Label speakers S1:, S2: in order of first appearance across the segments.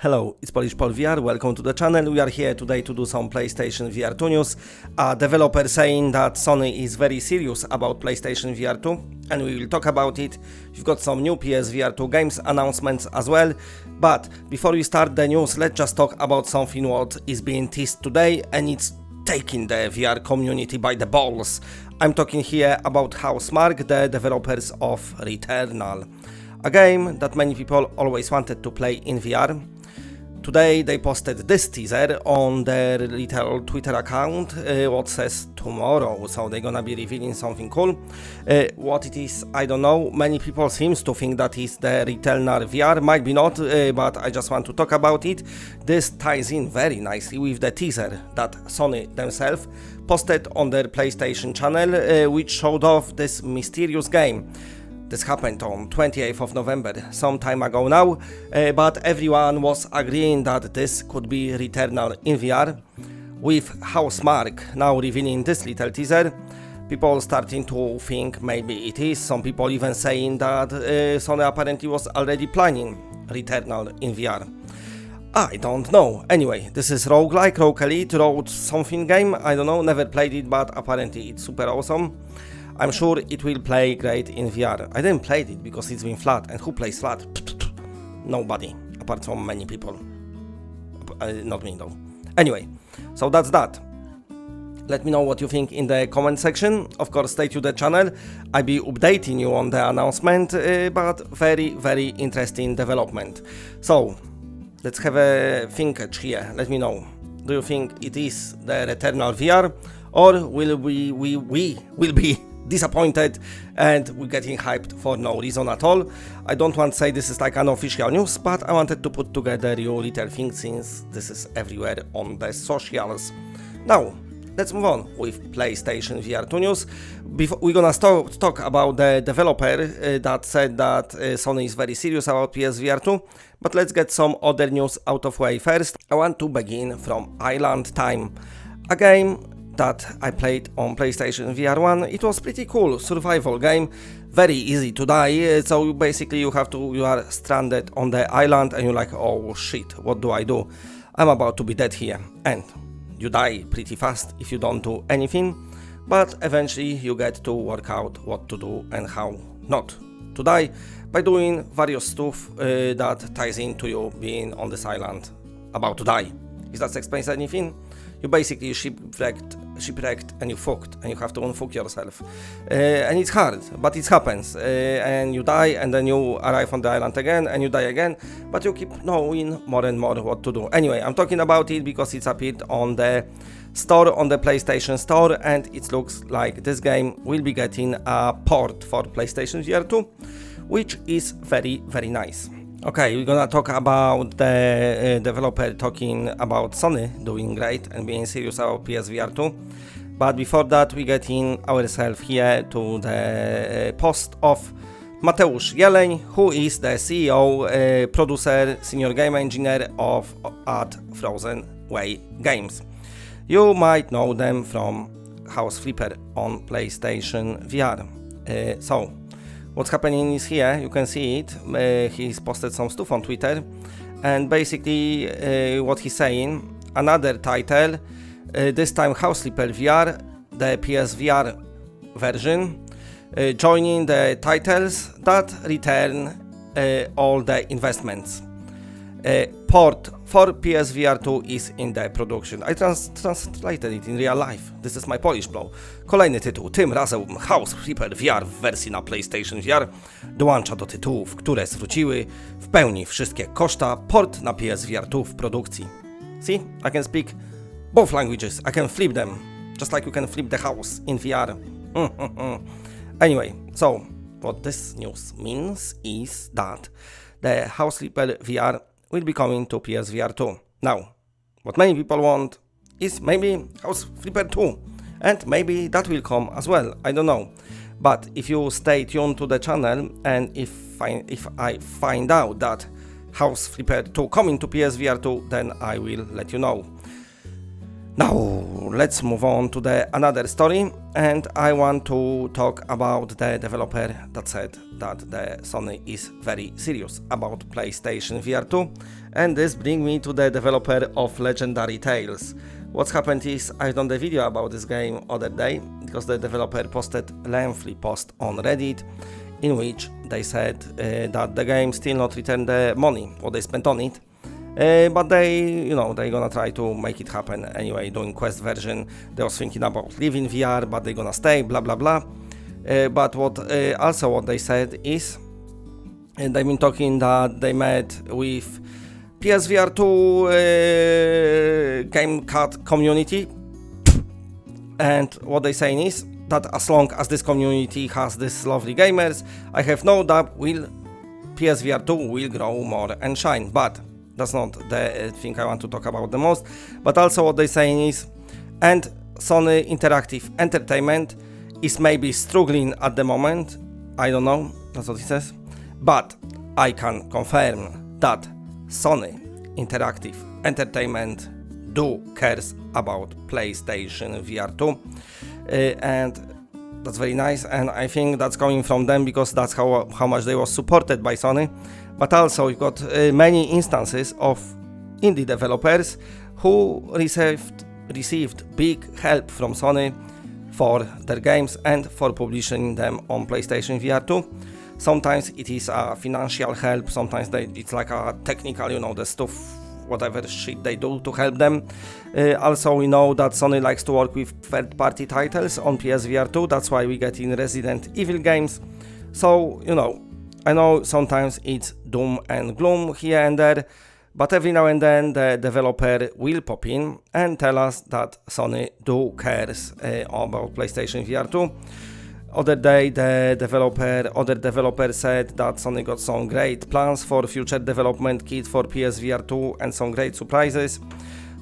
S1: Hello, it's Polish Paul VR, welcome to the channel. We are here today to do some PlayStation VR2 news. A developer saying that Sony is very serious about PlayStation VR2 and we will talk about it. We've got some new PSVR2 games announcements as well. But before we start the news, let's just talk about something what is being teased today and it's taking the VR community by the balls. I'm talking here about Housemarque, the developers of Returnal, a game that many people always wanted to play in VR. Today they posted this teaser on their little Twitter account, what says tomorrow, so they're gonna be revealing something cool. What it is, I don't know. Many people seems to think that is the Returnal VR, might be not, but I just want to talk about it. This ties in very nicely with the teaser that Sony themselves posted on their PlayStation channel, which showed off this mysterious game. This happened on 28th of November, some time ago now, but everyone was agreeing that this could be Returnal in VR. With Housemarque now revealing this little teaser, people starting to think maybe it is. Some people even saying that Sony apparently was already planning Returnal in VR. I don't know. Anyway, this is roguelike, Rogue Elite, Road something game, I don't know, never played it, but apparently it's super awesome. I'm sure it will play great in VR. I didn't play it because it's been flat, and who plays flat? Nobody, apart from many people. Not me though. Anyway, so that's that. Let me know what you think in the comment section. Of course, stay to the channel. I'll be updating you on the announcement, but very interesting development. So, let's have a think here. Let me know. Do you think it is the Returnal VR, or will we will be disappointed and we're getting hyped for no reason at all? I don't want to say this is like an official news, but I wanted to put together your little thing since this is everywhere on the socials. Now, let's move on with PlayStation VR2 news. We're gonna talk about the developer that said that Sony is very serious about PSVR2, but let's get some other news out of way first. I want to begin from Island Time, a game that I played on PlayStation VR1. It was pretty cool, survival game, very easy to die, so basically you are stranded on the island and you're like, oh shit, what do I do? I'm about to be dead here, and you die pretty fast if you don't do anything, but eventually you get to work out what to do and how not to die by doing various stuff that ties into you being on this island about to die. If that explains anything, you basically shipwrecked and you fucked and you have to unfuck yourself. And it's hard, but it happens. And you die and then you arrive on the island again and you die again, but you keep knowing more and more what to do. Anyway, I'm talking about it because it's appeared on the store, on the PlayStation Store, and it looks like this game will be getting a port for PlayStation VR2, which is very nice. Okay, we're gonna talk about the developer talking about Sony doing great and being serious about PSVR2. But before that, we get in ourselves here to the post of Mateusz Jeleń, who is the CEO, producer, senior game engineer at Frozen Way Games. You might know them from House Flipper on PlayStation VR. So, what's happening is here, you can see it, he's posted some stuff on Twitter, and basically what he's saying, another title, this time House Flipper VR, the PSVR version, joining the titles that return all the investments. Port for PSVR2 is in the production. I translated it in real life. This is my Polish blow. Kolejny tytuł, tym razem House Flipper VR w wersji na PlayStation VR dołącza do tytułów, które zwróciły w pełni wszystkie koszta. Port na PSVR2 w produkcji. See? I can speak both languages. I can flip them. Just like you can flip the house in VR. Anyway, so what this news means is that the House Flipper VR will be coming to PSVR2. Now, what many people want is maybe House Flipper 2, and maybe that will come as well, I don't know. But if you stay tuned to the channel, and if I find out that House Flipper 2 coming to PSVR2, then I will let you know. Now let's move on to the another story, and I want to talk about the developer that said that the Sony is very serious about PlayStation VR2, and this brings me to the developer of Legendary Tales. What's happened is I've done the video about this game other day because the developer posted a lengthy post on Reddit in which they said that the game still not returned the money what they spent on it. But they're gonna try to make it happen anyway, doing Quest version. They was thinking about leaving VR, but they're gonna stay, blah blah blah. But what they said is, and they've been talking that they met with PSVR2 game cut community, and what they saying is that as long as this community has these lovely gamers, I have no doubt PSVR2 will grow more and shine. But that's not the thing I want to talk about the most. But also what they're saying is, and Sony Interactive Entertainment is maybe struggling at the moment. I don't know, that's what he says. But I can confirm that Sony Interactive Entertainment do cares about PlayStation VR2. And that's very nice, and I think that's coming from them because that's how much they was supported by Sony. But also we've got many instances of indie developers who received big help from Sony for their games and for publishing them on PlayStation VR2. Sometimes it is a financial help, sometimes it's like a technical, the stuff, whatever shit they do to help them. Also we know that Sony likes to work with third-party titles on PSVR2, that's why we get in Resident Evil games. So, I know sometimes it's doom and gloom here and there, but every now and then the developer will pop in and tell us that Sony do cares about PlayStation VR2. Other day other developer said that Sony got some great plans for future development kit for PSVR2 and some great surprises.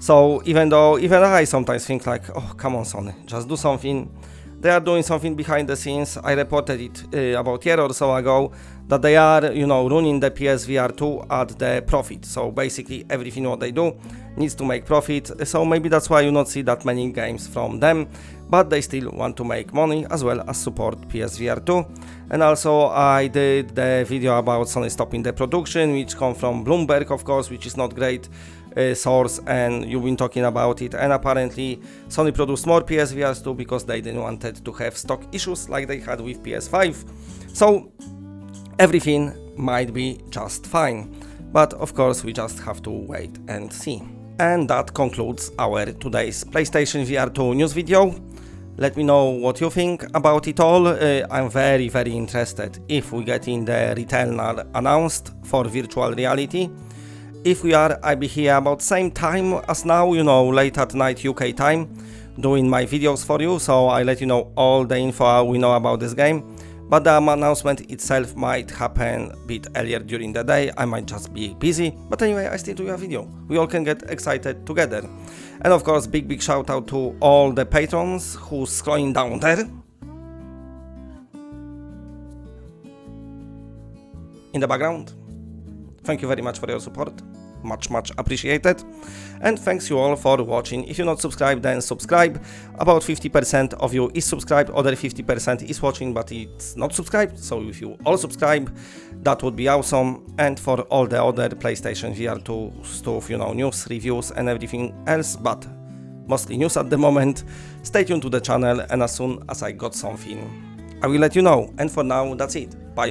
S1: So even I sometimes think like, oh come on Sony, just do something. They are doing something behind the scenes. I reported it about a year or so ago that they are running the PSVR2 at the profit. So basically everything what they do needs to make profit. So maybe that's why you not see that many games from them, but they still want to make money as well as support PSVR2. And also I did the video about Sony stopping the production, which come from Bloomberg, of course, which is not great source, and you've been talking about it. And apparently Sony produced more PSVRs2 because they didn't wanted to have stock issues like they had with PS5. So everything might be just fine, but of course we just have to wait and see. And that concludes our today's PlayStation VR2 news video. Let me know what you think about it all. I'm very interested if we get in the Returnal announced for virtual reality. If we are, I'll be here about same time as now, late at night UK time, doing my videos for you, so I let you know all the info we know about this game. But the announcement itself might happen a bit earlier during the day. I might just be busy, but anyway, I still do a video. We all can get excited together. And of course, big shout out to all the patrons who's scrolling down there in the background. Thank you very much for your support. Much appreciated. And thanks you all for watching. If you're not subscribed, then subscribe. About 50% of you is subscribed, other 50% is watching but it's not subscribed. So if you all subscribe, that would be awesome. And for all the other PlayStation VR2 stuff, news, reviews and everything else, but mostly news at the moment, stay tuned to the channel, and as soon as I got something, I will let you know. And for now, that's it. Bye.